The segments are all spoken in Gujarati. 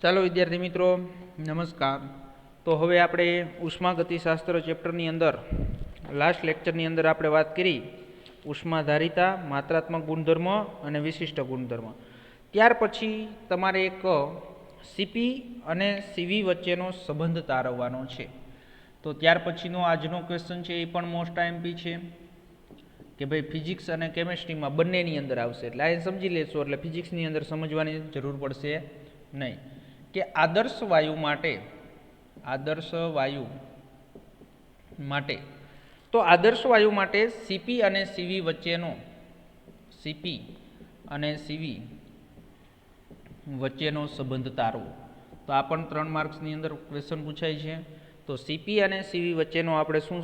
ચાલો વિદ્યાર્થી મિત્રો નમસ્કાર। તો હવે આપણે ઉષ્માગતિશાસ્ત્ર ચેપ્ટરની અંદર લાસ્ટ લેક્ચરની અંદર આપણે વાત કરી ઉષ્માધારિતા, માત્રાત્મક ગુણધર્મ અને વિશિષ્ટ ગુણધર્મ। ત્યાર પછી તમારે એક સીપી અને સીવી વચ્ચેનો સંબંધ તારવવાનો છે। તો ત્યાર પછીનો આજનો ક્વેશ્ચન છે એ પણ મોસ્ટ આઈએમપી છે કે ભાઈ ફિઝિક્સ અને કેમેસ્ટ્રીમાં બંનેની અંદર આવશે, એટલે આ સમજી લેશો એટલે ફિઝિક્સની અંદર સમજવાની જરૂર પડશે નહીં। કે આદર્શ વાયુ માટે સીપી અને સીવી વચ્ચેનો સંબંધ તારવો। તો આ પણ 3 માર્ક્સની અંદર ક્વેશ્ચન પૂછાય છે। તો સીપી અને સીવી વચ્ચેનો આપણે શું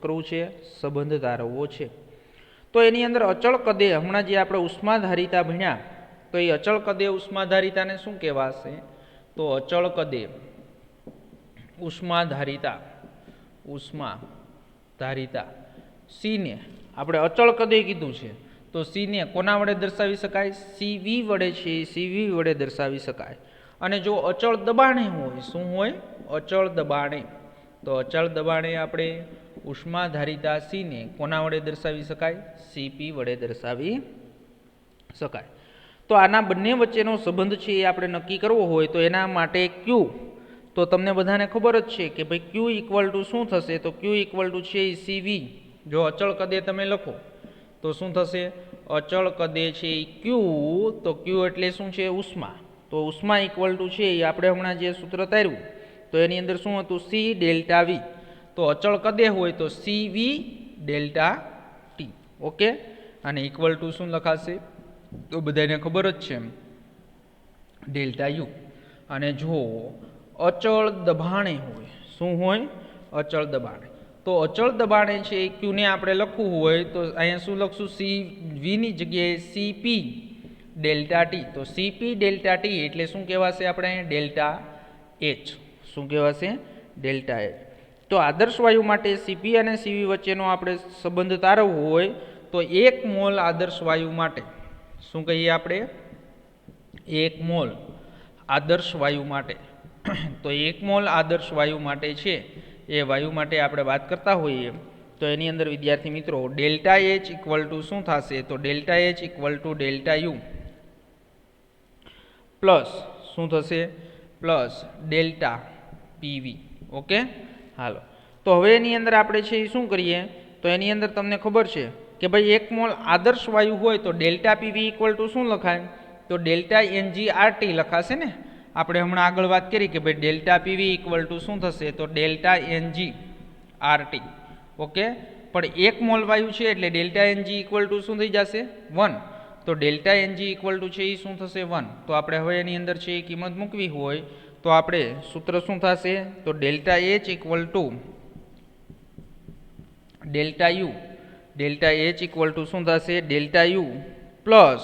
કરવું છે? સંબંધ તારવવો છે। તો એની અંદર અચળ કદે, હમણાં જે આપણે ઉષ્માધારિતા ભણ્યા, તો એ અચળ કદે ઉષ્માધારિતાને શું કહેવાશે? તો અચળ કદે ઉષ્માધારિતા સીને આપણે અચળ કદે કીધું છે, તો સીને કોના વડે દર્શાવી શકાય? સીવી વડે છે, સીવી વડે દર્શાવી શકાય। અને જો અચળ દબાણે હોય, શું હોય? અચળ દબાણે, તો અચળ દબાણે આપણે ઉષ્માધારિતા સીને કોના વડે દર્શાવી શકાય? સીપી વડે દર્શાવી શકાય। તો આના બંને વચ્ચેનો સંબંધ છે એ આપણે નક્કી કરવો હોય તો એના માટે ક્યુ, તો તમને બધાને ખબર જ છે કે ભાઈ ક્યુ ઇક્વલ ટુ શું થશે? તો ક્યુ ઇક્વલ ટુ છે એ સીવી, જો અચળ કદે તમે લખો તો શું થશે? અચળ કદે છે એ ક્યુ, તો ક્યુ એટલે શું છે? ઉષ્મા। તો ઉષ્મા ઇક્વલ ટુ છે એ આપણે હમણાં જે સૂત્ર તાર્યું તો એની અંદર શું હતું? C delta V. તો અચળ કદે હોય તો C V delta T, okay. અને ઇક્વલ ટુ શું લખાશે? તો બધાને ખબર જ છે ડેલ્ટા યુ। અને જો અચળ દબાણે હોય, શું હોય? અચળ દબાણે, તો અચળ દબાણે છે એ ક્યુને આપણે લખવું હોય તો અહીંયા શું લખશું? સી વીની જગ્યાએ સીપી ડેલ્ટા ટી। તો સીપી ડેલ્ટા ટી એટલે શું કહેવાશે? આપણે અહીંયા ડેલ્ટા એચ, શું કહેવાશે? Delta H. તો આદર્શ વાયુ માટે સીપી અને સીવી વચ્ચેનો આપણે સંબંધ તારવવો હોય તો 1 મોલ આદર્શ વાયુ માટે શું કહીએ આપણે? 1 મોલ આદર્શ વાયુ માટે તો 1 મોલ આદર્શ વાયુ માટે છે એ વાયુ માટે આપણે વાત કરતા હોઈએ તો એની અંદર વિદ્યાર્થી મિત્રો ડેલ્ટા એચ ઇક્વલ ટુ શું થશે? તો delta H equal to delta U plus શું થશે? Plus delta PV, okay. હાલો, તો હવે એની અંદર આપણે છે એ શું કરીએ? તો એની અંદર તમને ખબર છે કે ભાઈ 1 મોલ આદર્શ વાયુ હોય તો ડેલ્ટા પીવી ઇક્વલ ટુ શું લખાય? તો ડેલ્ટા એનજી આરટી લખાશે ને? આપણે હમણાં આગળ વાત કરી કે ભાઈ ડેલ્ટા પીવી ઇક્વલ ટુ શું થશે? તો ડેલ્ટા એનજી આરટી, ઓકે। પણ 1 મોલ વાયુ છે એટલે ડેલ્ટા એનજી ઇક્વલ ટુ શું થઈ જશે? 1। તો ડેલ્ટા એનજી ઇક્વલ ટુ છે એ શું થશે? 1। તો આપણે હવે એની અંદર છે એ કિંમત મૂકવી હોય તો આપણે સૂત્ર શું થશે? તો delta H equal to delta you, delta H equal to શું થશે? ડેલ્ટા યુ પ્લસ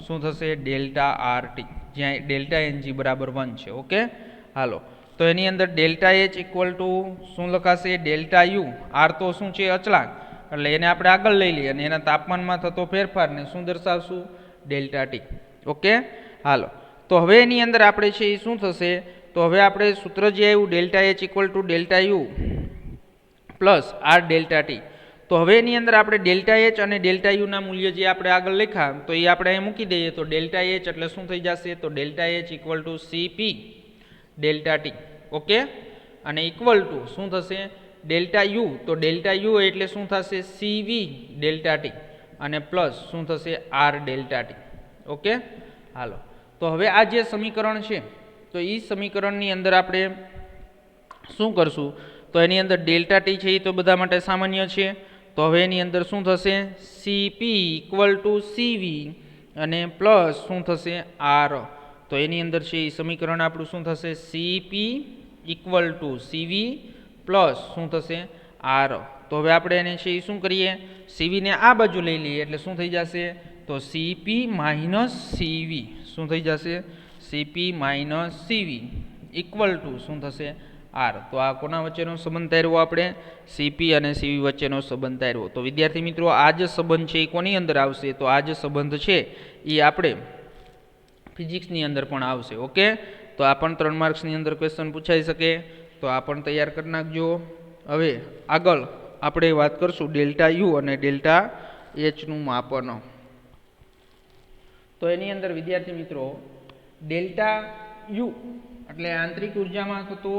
શું થશે? ડેલ્ટા આરટી, જ્યાં ડેલ્ટા એનજી બરાબર 1 છે, ઓકે। હાલો, તો એની અંદર ડેલ્ટા એચ ઇક્વલ ટુ શું લખાશે? ડેલ્ટા યુ, આર તો શું છે? અચળાંક, એટલે એને આપણે આગળ લઈ લઈએ અને એના તાપમાનમાં થતો ફેરફારને શું દર્શાવશું? Delta T, okay. હાલો, તો હવે એની અંદર આપણે છે એ શું થશે? તો હવે આપણે સૂત્ર જે આવ્યું delta H equal to delta U plus R delta T, તો હવે એની અંદર આપણે ડેલ્ટા એચ અને ડેલ્ટા યુના મૂલ્ય જે આપણે આગળ લખ્યા તો એ આપણે અહીં મૂકી દઈએ તો ડેલ્ટા એચ એટલે શું થઈ જશે? તો delta H equal to CP delta T, okay. અને ઇક્વલ ટુ શું થશે? ડેલ્ટા યુ, તો ડેલ્ટા યુ એટલે શું થશે? સીવી ડેલ્ટા ટી અને પ્લસ શું થશે? R delta T, okay. હાલો, તો હવે આ જે સમીકરણ છે તો એ સમીકરણની અંદર આપણે શું કરશું? તો એની અંદર ડેલ્ટા ટી છે એ તો બધા માટે સામાન્ય છે, તો હવે એની અંદર શું થશે? સીપી ઇક્વલ ટુ સીવી અને પ્લસ શું થશે? આર। તો એની અંદર છે એ સમીકરણ આપણું શું થશે? CP equal to CV plus શું થશે? આર। તો હવે આપણે એને છે એ શું કરીએ? સીવીને આ બાજુ લઈ લઈએ એટલે શું થઈ જશે? તો સીપી માઇનસ સીવી, શું થઈ જશે? CP minus CV equal to શું થશે? આર। તો આ કોના વચ્ચેનો સંબંધ તાર્યો આપણે? સીપી અને સીવી વચ્ચેનો સંબંધ તાર્યો। તો વિદ્યાર્થી મિત્રો આ જ સંબંધ છે એ કોની અંદર આવશે? તો આ જ સંબંધ છે એ આપણે ફિઝિક્સની અંદર પણ આવશે, ઓકે। તો આ પણ 3 માર્ક્સની અંદર ક્વેશ્ચન પૂછાઈ શકે, તો આ પણ તૈયાર કરી નાખજો. હવે આગળ આપણે વાત કરશું ડેલ્ટા યુ અને ડેલ્ટા એચનું માપન. તો એની અંદર વિદ્યાર્થી મિત્રો ડેલ્ટા યુ એટલે આંતરિક ઉર્જામાં થતો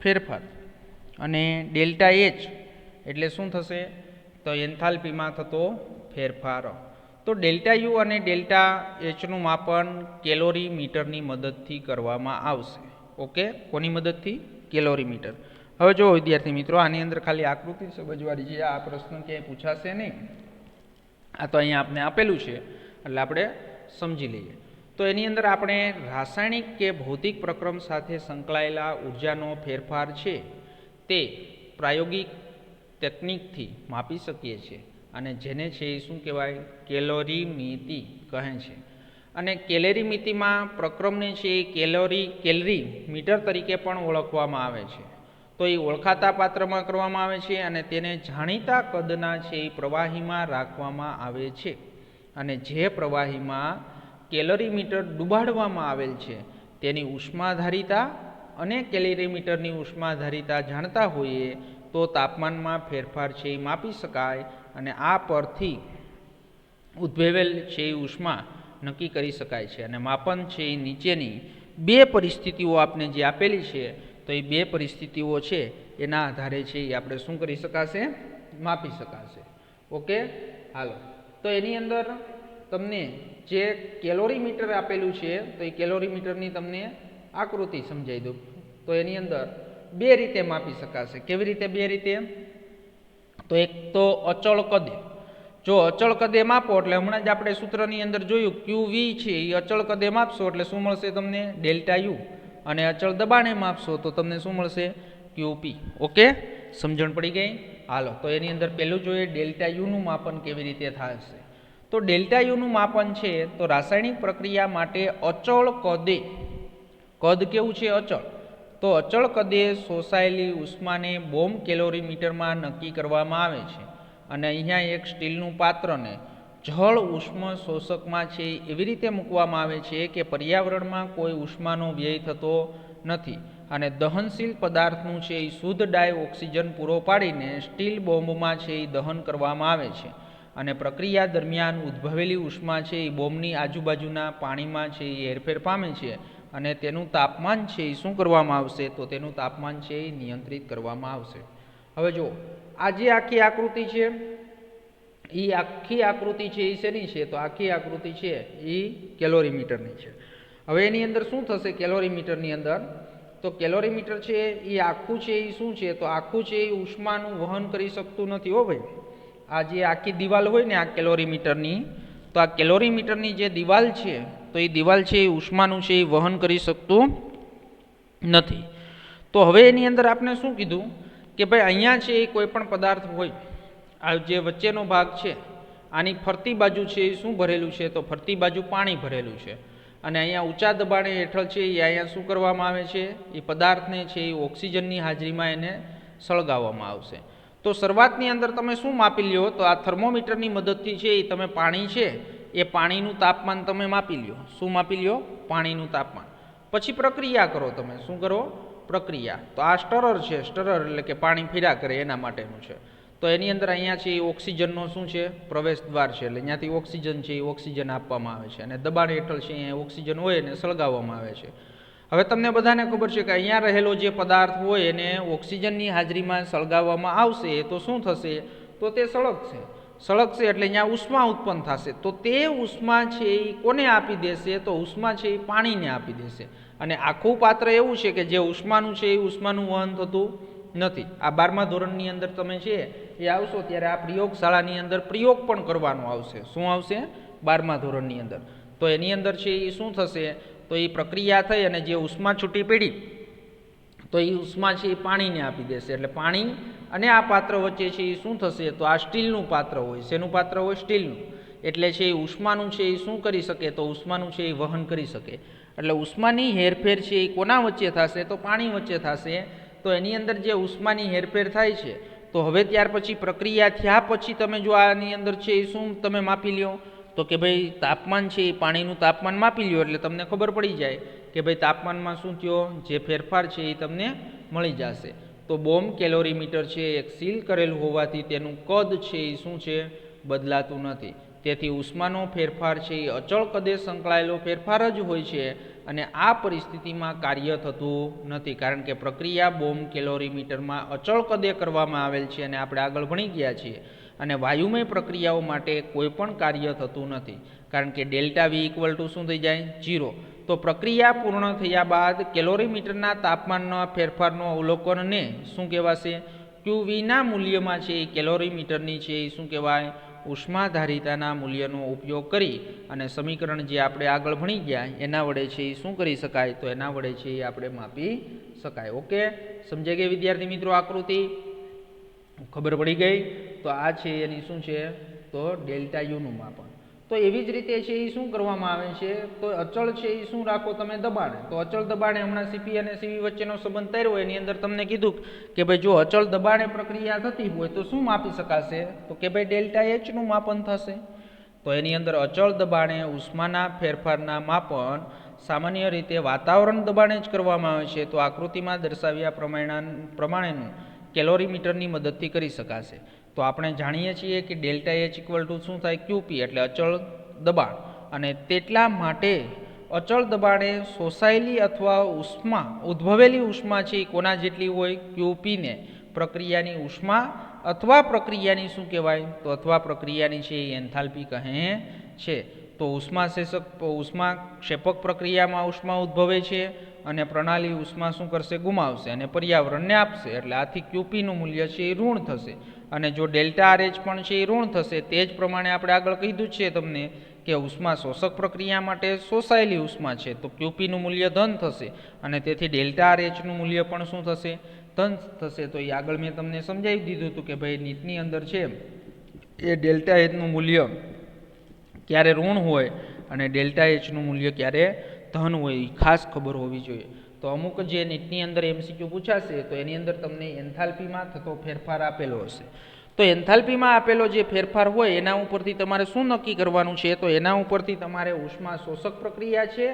ફેરફાર અને ડેલ્ટા એચ એટલે શું થશે તો એન્થાલ્પીમાં થતો ફેરફાર. તો ડેલ્ટા યુ અને ડેલ્ટા એચનું માપન કેલોરીમીટરની મદદથી કરવામાં આવશે. ઓકે, કોની મદદથી? કેલોરીમીટર. હવે જો વિદ્યાર્થી મિત્રો આની અંદર ખાલી આકૃતિ સમજવાની છે, આ પ્રશ્ન ક્યાંય પૂછાશે નહીં. આ તો અહીંયા આપણે આપેલું છે એટલે આપણે સમજી લઈએ. તો એની અંદર આપણે રાસાયણિક કે ભૌતિક પ્રક્રમ સાથે સંકળાયેલા ઉર્જાનો ફેરફાર છે તે પ્રાયોગિક ટેકનિકથી માપી શકીએ છીએ અને જેને છે એ શું કહેવાય? કેલોરીમિતિ કહે છે. અને કેલેરીમિતિમાં પ્રક્રમને છે એ કેલરી મીટર તરીકે પણ ઓળખવામાં આવે છે. તો એ ઓળખાતા પાત્રમાં કરવામાં આવે છે અને તેને જાણીતા કદના છે એ પ્રવાહીમાં રાખવામાં આવે છે. અને જે પ્રવાહીમાં કેલરીમીટર ડુબાડવામાં આવેલ છે તેની ઉષ્માધારિતા અને કેલરીમીટરની ઉષ્માધારિતા જાણતા હોઈએ તો તાપમાનમાં ફેરફાર છે એ માપી શકાય અને આ પરથી ઉદ્ભવેલ છે એ ઉષ્મા નક્કી કરી શકાય છે. અને માપન છે એ નીચેની બે પરિસ્થિતિઓ આપને જે આપેલી છે તો એ બે પરિસ્થિતિઓ છે એના આધારે છે એ આપણે શું કરી શકાશે? માપી શકાશે. ઓકે, હાલો. તો એની અંદર તમને જે કેલોરીમીટર આપેલું છે તો એ કેલોરીમીટરની તમને આકૃતિ સમજાવી દઉં. તો એની અંદર બે રીતે માપી શકાશે. કેવી રીતે બે રીતે? તો એક તો અચળ કદે. જો અચળ કદે માપો એટલે હમણાં જ આપણે સૂત્રની અંદર જોયું QV છે એ અચળ કદે માપશો એટલે શું મળશે તમને? Delta you. અને અચળ દબાણે માપશો તો તમને શું મળશે? QP. ઓકે, સમજણ પડી ગઈ? હાલો, તો એની અંદર પહેલું જોઈએ ડેલ્ટા યુનું માપન કેવી રીતે થશે. તો ડેલ્ટા યુનું માપન છે તો રાસાયણિક પ્રક્રિયા માટે અચળ કદે, કદ કેવું છે? અચળ. તો અચળ કદે શોષાયેલી ઉષ્માને બોમ્બ કેલોરીમીટરમાં નક્કી કરવામાં આવે છે. અને અહીંયા એક સ્ટીલનું પાત્રને જળ ઉષ્મ શોષકમાં છે એવી રીતે મૂકવામાં આવે છે કે પર્યાવરણમાં કોઈ ઉષ્માનો વ્યય થતો નથી અને દહનશીલ પદાર્થનું છે એ શુદ્ધ ડાયઓક્સિજન પૂરો પાડીને સ્ટીલ બોમ્બમાં છે એ દહન કરવામાં આવે છે. અને પ્રક્રિયા દરમિયાન ઉદ્ભવેલી ઉષ્મા છે એ બોમ્બની આજુબાજુના પાણીમાં છે એ હેરફેર પામે છે અને તેનું તાપમાન છે એ શું કરવામાં આવશે? તો તેનું તાપમાન છે એ નિયંત્રિત કરવામાં આવશે. હવે જો આ જે આખી આકૃતિ છે એ આખી આકૃતિ છે એ શેની છે? તો આખી આકૃતિ છે એ કેલોરીમીટરની છે. હવે એની અંદર શું થશે? કેલોરીમીટરની અંદર તો કેલોરીમીટર છે એ આખું છે એ શું છે? તો આખું છે એ ઉષ્માનું વહન કરી શકતું નથી. હો ભાઈ, આ જે આખી દિવાલ હોય ને આ કેલોરીમીટરની, તો આ કેલોરીમીટરની જે દિવાલ છે તો એ દિવાલ છે એ ઉષ્માનું છે એ વહન કરી શકતું નથી. તો હવે એની અંદર આપણે શું કીધું કે ભાઈ અહીંયા છે એ કોઈ પણ પદાર્થ હોય, આ જે વચ્ચેનો ભાગ છે આની ફરતી બાજુ છે એ શું ભરેલું છે? તો ફરતી બાજુ પાણી ભરેલું છે. અને અહીંયા ઊંચા દબાણે હેઠળ છે એ અહીંયા શું કરવામાં આવે છે? એ પદાર્થને છે એ ઓક્સિજનની હાજરીમાં એને સળગાવવામાં આવશે. તો શરૂઆતની અંદર તમે શું માપી લ્યો? તો આ થર્મોમીટરની મદદથી છે એ તમે પાણી છે એ પાણીનું તાપમાન તમે માપી લ્યો. શું માપી લ્યો? પાણીનું તાપમાન. પછી પ્રક્રિયા કરો તમે. શું કરો? પ્રક્રિયા. તો આ સ્ટરર છે, સ્ટરર એટલે કે પાણી ફેર્યા કરે એના માટેનું છે. તો એની અંદર અહીંયા છે એ ઓક્સિજનનો શું છે? પ્રવેશ દ્વાર છે. એટલે અહીંયાથી ઓક્સિજન છે એ ઓક્સિજન આપવામાં આવે છે અને દબાણ હેઠળ છે અહીંયા ઓક્સિજન હોય એને સળગાવવામાં આવે છે. હવે તમને બધાને ખબર છે કે અહીંયા રહેલો જે પદાર્થ હોય એને ઓક્સિજનની હાજરીમાં સળગાવવામાં આવશે તો શું થશે? તો તે સળગશે. સળગશે એટલે અહીંયા ઉષ્મા ઉત્પન્ન થશે. તો તે ઉષ્મા છે એ કોને આપી દેશે? તો ઉષ્મા છે એ પાણીને આપી દેશે. અને આખું પાત્ર એવું છે કે જે ઉષ્માનું છે એ ઉષ્માનું વહન થતું નથી. આ 12મા ધોરણની અંદર તમે છે એ આવશો ત્યારે આ પ્રયોગશાળાની અંદર પ્રયોગ પણ કરવાનો આવશે. શું આવશે? 12મા ધોરણની અંદર. તો એની અંદર છે એ શું થશે? તો એ પ્રક્રિયા થઈ અને જે ઉષ્મા છૂટી પડી તો એ ઉષ્મા છે એ પાણીને આપી દેશે. એટલે પાણી અને આ પાત્ર વચ્ચે છે એ શું થશે? તો આ સ્ટીલનું પાત્ર હોય. શેનું પાત્ર હોય? સ્ટીલનું. એટલે છે એ ઉષ્માનું છે એ શું કરી શકે? તો ઉષ્માનું છે એ વહન કરી શકે. એટલે ઉષ્માની હેરફેર છે એ કોના વચ્ચે થશે? તો પાણી વચ્ચે થશે. તો એની અંદર જે ઉષ્માની હેરફેર થાય છે તો હવે ત્યાર પછી પ્રક્રિયા થયા પછી તમે જો આની અંદર છે એ શું તમે માપી લ્યો? તો કે ભાઈ તાપમાન છે એ પાણીનું તાપમાન માપી લ્યો એટલે તમને ખબર પડી જાય કે ભાઈ તાપમાનમાં શું થયો, જે ફેરફાર છે એ તમને મળી જશે. તો બોમ્બ કેલોરીમીટર છે એક સીલ કરેલું હોવાથી તેનું કદ છે એ શું છે, બદલાતું નથી. તેથી ઉષ્માનો ફેરફાર છે એ અચળ કદે સંકળાયેલો ફેરફાર જ હોય છે અને આ પરિસ્થિતિમાં કાર્ય થતું નથી, કારણ કે પ્રક્રિયા બોમ્બ કેલોરીમીટરમાં અચળ કદે કરવામાં આવેલ છે અને આપણે આગળ ભણી ગયા છીએ. અને વાયુમય પ્રક્રિયાઓ માટે કોઈ પણ કાર્ય થતું નથી, કારણ કે ડેલ્ટા વી ઇક્વલ ટુ શું થઈ જાય, 0. તો પ્રક્રિયા પૂર્ણ થયા બાદ કેલોરીમીટરના તાપમાનના ફેરફારનો અવલોકનને શું કહેવાશે, QVના મૂલ્યમાં છે એ કેલોરીમીટરની છે એ શું કહેવાય, ઉષ્માધારિતાના મૂલ્યનો ઉપયોગ કરી અને સમીકરણ જે આપણે આગળ ભણી ગયા એના વડે છે એ શું કરી શકાય, તો એના વડે છે એ આપણે માપી શકાય. ઓકે, સમજાઈ ગઈ વિદ્યાર્થી મિત્રો આકૃતિ? ખબર પડી ગઈ? તો આ છે એની શું છે, તો ડેલ્ટા યુનું માપન. તો એવી જ રીતે છે એ શું કરવામાં આવે છે, તો અચળ છે એ શું રાખો તમે, દબાણ. તો અચળ દબાણે હમણાં સીપી અને સીવી વચ્ચેનો સંબંધ તાર્યો, એની અંદર તમને કીધું કે ભાઈ જો અચળ દબાણે પ્રક્રિયા થતી હોય તો શું માપી શકાશે, તો કે ભાઈ ડેલ્ટા એચનું માપન થશે. તો એની અંદર અચળ દબાણે ઉષ્માના ફેરફારના માપન સામાન્ય રીતે વાતાવરણ દબાણે જ કરવામાં આવે છે. તો આકૃતિમાં દર્શાવ્યા પ્રમાણેનું કેલોરીમીટરની મદદથી કરી શકાશે. તો આપણે જાણીએ છીએ કે ડેલ્ટા એચ ઇક્વલ ટુ શું થાય, QP એટલે અચળ દબાણ. અને તેટલા માટે અચળ દબાણે શોષાયેલી અથવા ઉષ્મા ઉદ્ભવેલી ઉષ્મા છે એ કોના જેટલી હોય, QPને પ્રક્રિયાની ઉષ્મા અથવા પ્રક્રિયાની શું કહેવાય, તો અથવા પ્રક્રિયાની છે એ એન્થાલ્પી કહે છે. તો ઉષ્માક્ષેપક પ્રક્રિયામાં ઉષ્મા ઉદ્ભવે છે અને પ્રણાલી ઉષ્મા શું કરશે, ગુમાવશે અને પર્યાવરણને આપશે. એટલે આથી QPનું મૂલ્ય છે એ ઋણ થશે. અને જો ડેલ્ટા RH પણ છે એ ઋણ થશે. તે જ પ્રમાણે આપણે આગળ કીધું છે તમને કે ઉષ્મા શોષક પ્રક્રિયા માટે શોષાયેલી ઉષ્મા છે, તો QPનું મૂલ્ય ધન થશે અને તેથી ડેલ્ટા RHનું મૂલ્ય પણ શું થશે, ધન થશે. તો એ આગળ મેં તમને સમજાવી દીધું હતું કે ભાઈ નીટની અંદર છે એ ડેલ્ટા એચનું મૂલ્ય ક્યારે ઋણ હોય અને ડેલ્ટા એચનું મૂલ્ય ક્યારે ધન હોય, એ ખાસ ખબર હોવી જોઈએ. તો અમુક જે નીટની અંદર MCQ પૂછાશે તો એની અંદર તમને એન્થાલ્પીમાં થતો ફેરફાર આપેલો હશે. તો એન્થાલ્પીમાં આપેલો જે ફેરફાર હોય એના ઉપરથી તમારે શું નક્કી કરવાનું છે, તો એના ઉપરથી તમારે ઉષ્મા શોષક પ્રક્રિયા છે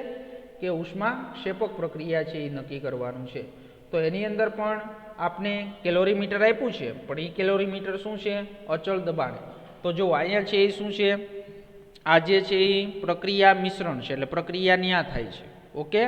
કે ઉષ્મા ક્ષેપક પ્રક્રિયા છે એ નક્કી કરવાનું છે. તો એની અંદર પણ આપને કેલોરીમીટર આપ્યું છે, પણ એ કેલોરીમીટર શું છે, અચળ દબાણ. તો જો અહીંયા છે એ શું છે, આ જે છે એ પ્રક્રિયા મિશ્રણ છે, એટલે પ્રક્રિયા ન્યા થાય છે. ઓકે,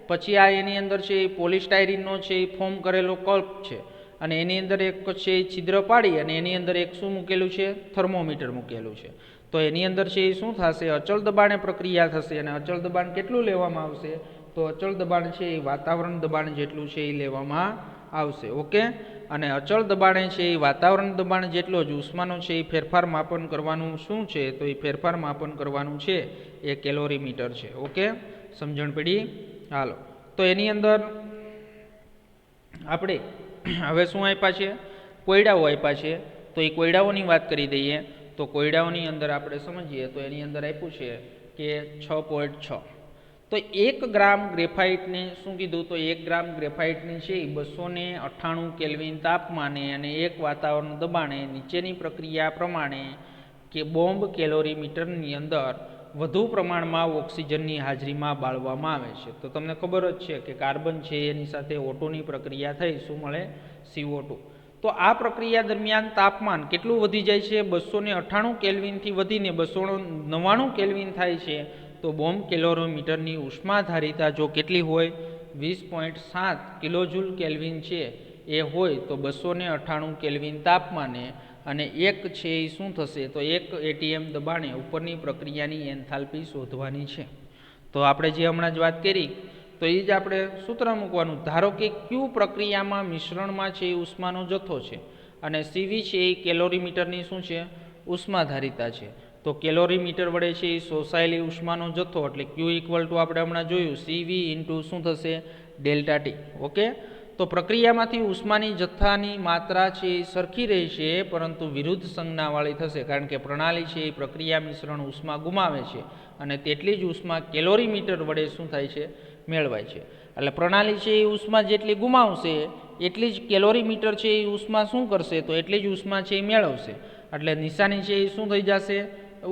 પછી આ એની અંદર છે એ પોલિસ્ટાયરીનનો છે એ ફોર્મ કરેલો કલ્પ છે અને એની અંદર એક છે છિદ્ર પાડી અને એની અંદર એક શું મૂકેલું છે, થર્મોમીટર મૂકેલું છે. તો એની અંદર છે એ શું થશે, અચળ દબાણે પ્રક્રિયા થશે. અને અચળ દબાણ કેટલું લેવામાં આવશે, તો અચળ દબાણ છે એ વાતાવરણ દબાણ જેટલું છે એ લેવામાં આવશે. ઓકે, અને અચળ દબાણે છે એ વાતાવરણ દબાણ જેટલો જ ઉષ્માનો છે એ ફેરફાર માપન કરવાનું શું છે, તો એ ફેરફાર માપન કરવાનું છે એ કેલોરીમીટર છે. ઓકે, સમજણ પડી? હાલો, તો એની અંદર આપણે હવે શું આપ્યા છે, કોયડાઓ આપ્યા છે. તો એ કોયડાઓની વાત કરી દઈએ. તો કોયડાઓની અંદર આપણે સમજીએ તો એની અંદર આપ્યું છે કે 6.6. તો 1 ગ્રામ ગ્રેફાઇટને શું કીધું, તો 1 ગ્રામ ગ્રેફાઇટની છે 298 કેલ્વિન તાપમાને અને 1 વાતાવરણ દબાણે નીચેની પ્રક્રિયા પ્રમાણે કે બોમ્બ કેલોરીમીટરની અંદર વધુ પ્રમાણમાં ઓક્સિજનની હાજરીમાં બાળવામાં આવે છે. તો તમને ખબર જ છે કે કાર્બન છે એની સાથે O2ની પ્રક્રિયા થઈ, શું મળે, CO2. તો આ પ્રક્રિયા દરમિયાન તાપમાન કેટલું વધી જાય છે, 298 કેલ્વિનથી વધીને 299 કેલ્વિન થાય છે. તો બોમ્બ કેલોરીમીટરની ઉષ્માધારિતા જો કેટલી હોય, 20.7 કિલોજૂલ કેલ્વિન છે એ હોય, તો 298 કેલ્વિન તાપમાને અને એક છે એ શું થશે, તો 1 ATM દબાણે ઉપરની પ્રક્રિયાની એન્થાલ્પી શોધવાની છે. તો આપણે જે હમણાં જ વાત કરી તો એ જ આપણે સૂત્ર મૂકવાનું. ધારો કે Q પ્રક્રિયામાં મિશ્રણમાં છે એ ઉષ્માનો જથ્થો છે અને CV છે એ કેલોરીમીટરની શું છે, ઉષ્માધારિતા છે. તો કેલોરીમીટર વડે છે એ શોષાયેલી ઉષ્માનો જથ્થો એટલે Q ઇક્વલ ટુ આપણે હમણાં જોયું CV ઇન્ટુ શું થશે, ડેલ્ટા T. ઓકે, તો પ્રક્રિયામાંથી ઉષ્માની જથ્થાની માત્રા છે એ સરખી રહેશે પરંતુ વિરુદ્ધ સંજ્ઞાવાળી થશે, કારણ કે પ્રણાલી છે એ પ્રક્રિયા મિશ્રણ ઉષ્મા ગુમાવે છે અને તેટલી જ ઉષ્મા કેલોરીમીટર વડે શું થાય છે, મેળવાય છે. એટલે પ્રણાલી છે એ ઉષ્મા જેટલી ગુમાવશે એટલી જ કેલોરીમીટર છે એ ઉષ્મા શું કરશે, તો એટલી જ ઉષ્મા છે એ મેળવશે. એટલે નિશાની છે એ શું થઈ જશે,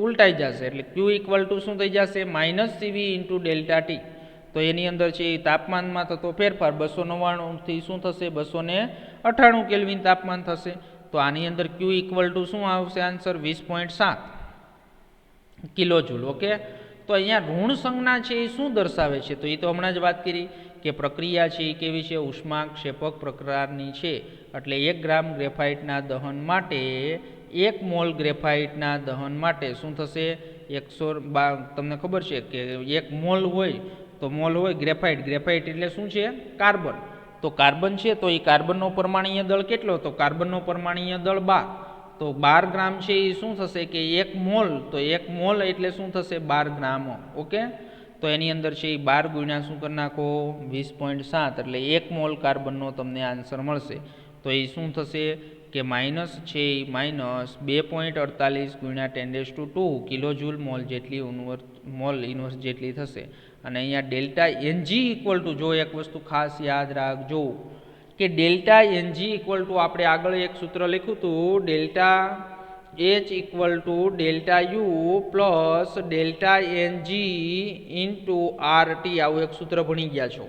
ઉલટાઈ જશે. એટલે Q ઇક્વલ ટુ શું થઈ જશે, -CV ઇન્ટુ ડેલ્ટા T. તો એની અંદર છે એ તાપમાનમાં થતો ફેરફાર 299થી શું થશે 298 કેલ્વિન તાપમાન થશે. તો આની અંદર Q ઇક્વલ ટુ શું આવશે આન્સર 20.7 કિલો જૂલ. ઓકે, તો અહીંયા ઋણ સંજ્ઞા છે એ શું દર્શાવે છે? તો એ તો હમણાં જ વાત કરી કે પ્રક્રિયા છે એ કેવી છે, ઉષ્માક્ષેપક પ્રકારની છે. એટલે 1 ગ્રામ ગ્રેફાઇટના દહન માટે 1 મોલ ગ્રેફાઇટના દહન માટે શું થશે 100. તમને ખબર છે કે 1 મોલ હોય તો મોલ હોય ગ્રેફાઇટ એટલે શું છે કાર્બન. તો કાર્બન છે તો એ કાર્બનનો પરમાણ્વીય દળ કેટલો? તો કાર્બનનો પરમાણ્વીય દળ 12. તો 12 ગ્રામ છે એ શું થશે કે 1 મોલ, તો 1 મોલ એટલે શું થશે 12 ગ્રામ. ઓકે, તો એની અંદર છે એ 12 ગુણ્યા શું કરી નાખો 20.7 એટલે 1 મોલ કાર્બનનો તમને આન્સર મળશે. તો એ શું થશે કે માઇનસ છે એ માઇનસ 2.48 ગુણ્યા 10⁻²કિલો જૂલ મોલ જેટલી મોલ ઇન્વર્સ જેટલી થશે. અને અહીંયા ડેલ્ટા એનજી ઇક્વલ ટુ, જો એક વસ્તુ ખાસ યાદ રાખજો કે ડેલ્ટા એનજી ઇક્વલ ટુ આપણે આગળ એક સૂત્ર લખ્યું હતું delta H equal to delta U plus delta NG into RT, આવું એક સૂત્ર ભણી ગયા છો.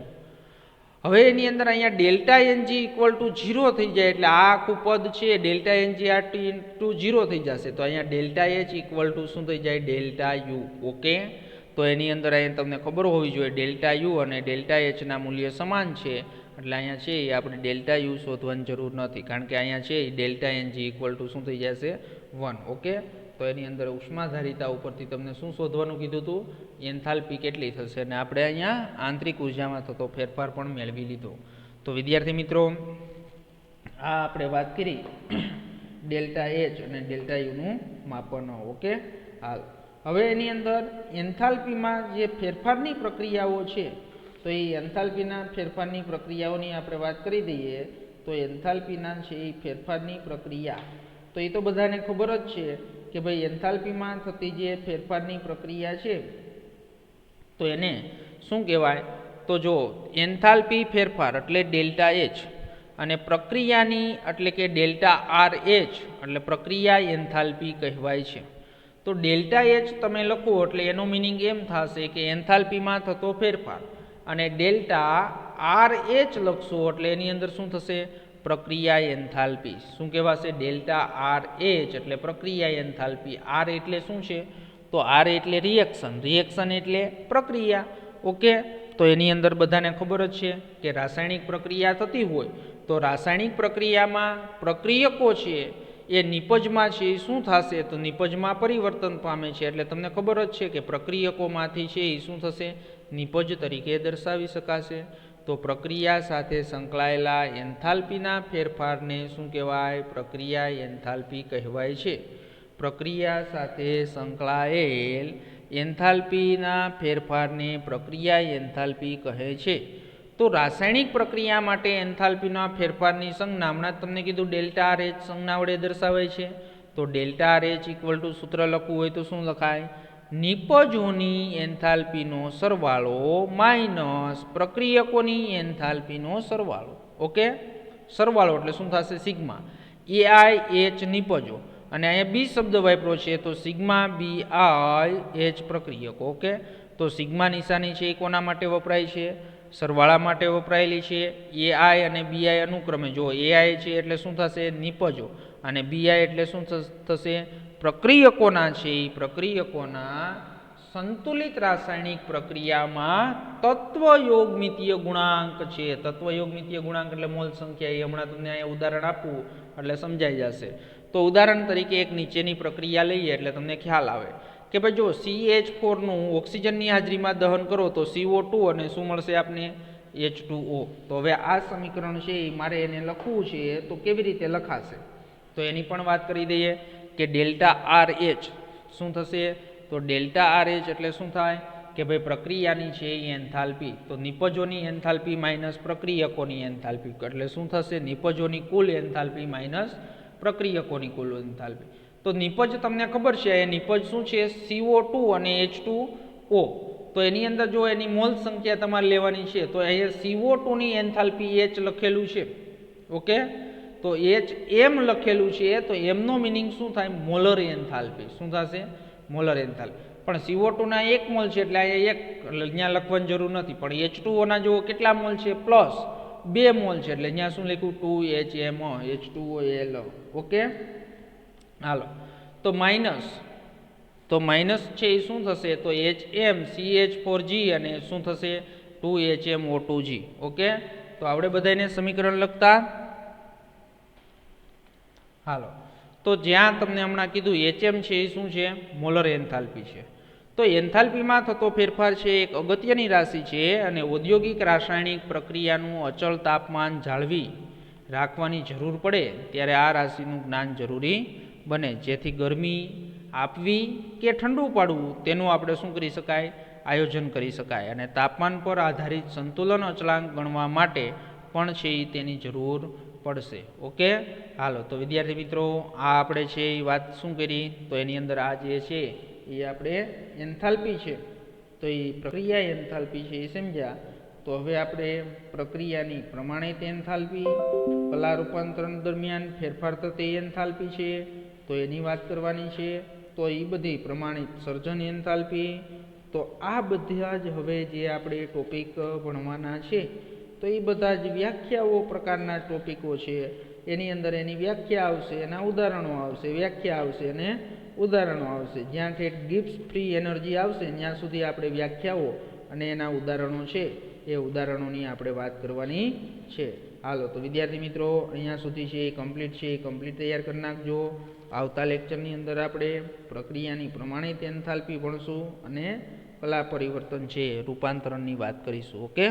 હવે એની અંદર અહીંયા ડેલ્ટા એનજી ઇક્વલ ટુ 0 થઈ જાય એટલે આ આખું પદ છે ડેલ્ટા એનજી આરટી ઇન્ટુ 0 થઈ જશે. તો અહીંયા ડેલ્ટા એચ ઇક્વલ ટુ શું થઈ જાય ડેલ્ટા યુ. ઓકે, તો એની અંદર અહીંયા તમને ખબર હોવી જોઈએ ડેલ્ટા યુ અને ડેલ્ટા એચના મૂલ્ય સમાન છે. એટલે અહીંયા છે એ આપણે ડેલ્ટા યુ શોધવાની જરૂર નથી, કારણ કે અહીંયા છે એ ડેલ્ટા એનજી ઇક્વલ ટુ શું થઈ જશે 1. ઓકે, તો એની અંદર ઉષ્માધારિતા ઉપરથી તમને શું શોધવાનું કીધું હતું એન્થાલ્પી કેટલી થશે, અને આપણે અહીંયા આંતરિક ઉર્જામાં થતો ફેરફાર પણ મેળવી લીધો. તો વિદ્યાર્થી મિત્રો આ આપણે વાત કરી ડેલ્ટા એચ અને ડેલ્ટા યુનું માપન. ઓકે, હાલ હવે એની અંદર એન્થાલ્પીમાં જે ફેરફારની પ્રક્રિયાઓ છે તો એ એન્થાલ્પીના ફેરફારની પ્રક્રિયાઓની આપણે વાત કરી દઈએ. તો એન્થાલ્પીના છે એ ફેરફારની પ્રક્રિયા તો એ તો બધાને ખબર જ છે કે ભાઈ એન્થાલ્પીમાં થતી જે ફેરફારની પ્રક્રિયા છે તો એને શું કહેવાય? તો જો એન્થાલ્પી ફેરફાર એટલે ડેલ્ટા એચ અને પ્રક્રિયાની એટલે કે ડેલ્ટા આર એચ એટલે પ્રક્રિયા એન્થાલ્પી કહેવાય છે. તો ડેલ્ટા એચ તમે લખો એટલે એનો મિનિંગ એમ થશે કે એન્થાલ્પીમાં થતો ફેરફાર, અને ડેલ્ટા આર એચ લખશો એટલે એની અંદર શું થશે પ્રક્રિયા એન્થાલ્પી. શું કહેવાશે? ડેલ્ટા આર એચ એટલે પ્રક્રિયા એન્થાલ્પી. આર એટલે શું છે? તો આર એટલે રિએક્શન એટલે પ્રક્રિયા. ઓકે, તો એની અંદર બધાને ખબર જ છે કે રાસાયણિક પ્રક્રિયા થતી હોય તો રાસાયણિક પ્રક્રિયામાં પ્રક્રિયકો છે એ નિપજમાં છે એ શું થશે? તો નિપજમાં પરિવર્તન પામે છે. એટલે તમને ખબર જ છે કે પ્રક્રિયકોમાંથી છે એ શું થશે નિપજ તરીકે દર્શાવી શકાશે. તો પ્રક્રિયા સાથે સંકળાયેલા એન્થાલ્પીના ફેરફારને શું કહેવાય? પ્રક્રિયા એન્થાલ્પી કહેવાય છે. પ્રક્રિયા સાથે સંકળાયેલ એન્થાલ્પીના ફેરફારને પ્રક્રિયા એન્થાલ્પી કહે છે. તો રાસાયણિક પ્રક્રિયા માટે એન્થાલ્પીના ફેરફારની સંજ્ઞા હમણાં જ તમને કીધું ડેલ્ટા આર એચ સંજ્ઞા વડે દર્શાવાય છે. તો delta R H equal to સૂત્ર લખવું હોય તો શું લખાય? નિપજોની એન્થાલ્પીનો સરવાળો માઇનસ પ્રક્રિયકોની એન્થાલ્પીનો સરવાળો. ઓકે, સરવાળો એટલે શું થશે? સિગ્મા એઆઈ એચ નિપજો, અને અહીંયા બી શબ્દ વાપરો છે તો સિગ્મા બી આઈ એચ પ્રક્રિયકો. ઓકે, તો સિગ્મા નિશાની છે એ કોના માટે વપરાય છે? સરવાળા માટે વપરાયેલી છે. એઆઈ અને બીઆઈ અનુક્રમે, જો એઆઈ છે એટલે શું થશે નિપજો, અને બીઆઈ એટલે શું થશે પ્રક્રિયકોના છે એ પ્રક્રિયકોના સંતુલિત રાસાયણિક પ્રક્રિયામાં તત્વયોગમિતીય ગુણાંક છે. તત્વયોગમિતીય ગુણાંક એટલે મોલ સંખ્યા. એ હમણાં તમને અહીંયા ઉદાહરણ આપવું એટલે સમજાઈ જશે. તો ઉદાહરણ તરીકે એક નીચેની પ્રક્રિયા લઈએ એટલે તમને ખ્યાલ આવે કે ભાઈ જો CH4નું ઓક્સિજનની હાજરીમાં દહન કરો તો CO2 અને શું મળશે આપને? H2O. તો હવે આ સમીકરણ છે એ મારે એને લખવું છે તો કેવી રીતે લખાશે? તો એની પણ વાત કરી દઈએ કે ડેલ્ટા આર એચ શું થશે? તો ડેલ્ટા આર એચ એટલે શું થાય કે ભાઈ પ્રક્રિયાની છે એ એન્થાલ્પી, તો નિપજોની એન્થાલ્પી માઇનસ પ્રક્રિયકોની એન્થાલ્પી એટલે શું થશે? નિપજોની કુલ એન્થાલ્પી માઇનસ પ્રક્રિયકોની કુલ એન્થાલ્પી. તો નિપજ તમને ખબર છે એ નિપજ શું છે? CO2 અને H2O. તો એની અંદર જો એની મોલ સંખ્યા તમારે લેવાની છે તો અહીંયા CO2 ની એન્થાલ્પી H લખેલું છે. ઓકે, તો H એમ લખેલું છે તો એમનો મિનિંગ શું થાય? Molar enthalpy. શું થશે? Molar enthalpy. પણ CO2 ના 1 મોલ છે એટલે અહીંયા 1 અહીંયા લખવાની જરૂર નથી, પણ H2O ના જો કેટલા મોલ છે પ્લસ 2 મોલ છે એટલે અહીંયા શું લખ્યું 2HMO H2OL. ઓકે, હાલો તો માઇનસ છે એ શું થશે તો HMCH4G અને શું થશે 2HMO2G. ઓકે, તો આપણે બધાને સમીકરણ લખતા હાલો. તો જ્યાં તમને હમણાં કીધું HM છે એ શું છે મોલર એન્થાલ્પી છે. તો એન્થાલ્પીમાં થતો ફેરફાર છે એક અગત્યની રાશિ છે અને ઔદ્યોગિક રાસાયણિક પ્રક્રિયાનું અચળ તાપમાન જાળવી રાખવાની જરૂર પડે ત્યારે આ રાશિનું જ્ઞાન જરૂરી બને, જેથી ગરમી આપવી કે ઠંડુ પાડવું તેનું આપણે શું કરી શકાય આયોજન કરી શકાય, અને તાપમાન પર આધારિત સંતુલન અચળાંક ગણવા માટે પણ છે એ તેની જરૂર પડશે. ઓકે, હાલો તો વિદ્યાર્થી મિત્રો આ આપણે છે એ વાત શું કરી તો એની અંદર આ જે છે એ આપણે એન્થાલ્પી છે તો એ પ્રક્રિયા એન્થાલ્પી છે એ સમજ્યા. તો હવે આપણે પ્રક્રિયાની પ્રમાણિત એન્થાલ્પી, કલા રૂપાંતરણ દરમિયાન ફેરફાર થતી એન્થાલ્પી છે તો એની વાત કરવાની છે. તો એ બધી પ્રમાણિત સર્જન એન્થાલ્પી, તો આ બધા જ હવે જે આપણે ટોપિક ભણવાના છે તો એ બધા જ વ્યાખ્યાઓ પ્રકારના ટોપિકો છે. એની અંદર એની વ્યાખ્યા આવશે, એના ઉદાહરણો આવશે, વ્યાખ્યા આવશે અને ઉદાહરણો આવશે. જ્યાં ઠેઠ ગિબ્સ ફ્રી એનર્જી આવશે ત્યાં સુધી આપણે વ્યાખ્યાઓ અને એના ઉદાહરણો છે એ ઉદાહરણોની આપણે વાત કરવાની છે. હાલો તો વિદ્યાર્થી મિત્રો અહીંયા સુધી છે એ કમ્પ્લીટ છે, એ કમ્પ્લીટ તૈયાર કરી નાખજો. આવતા લેક્ચરની અંદર આપણે પ્રક્રિયાની પ્રમાણિત એન્થાલ્પી ભણશું અને કલા પરિવર્તન છે રૂપાંતરણની વાત કરીશું. ઓકે.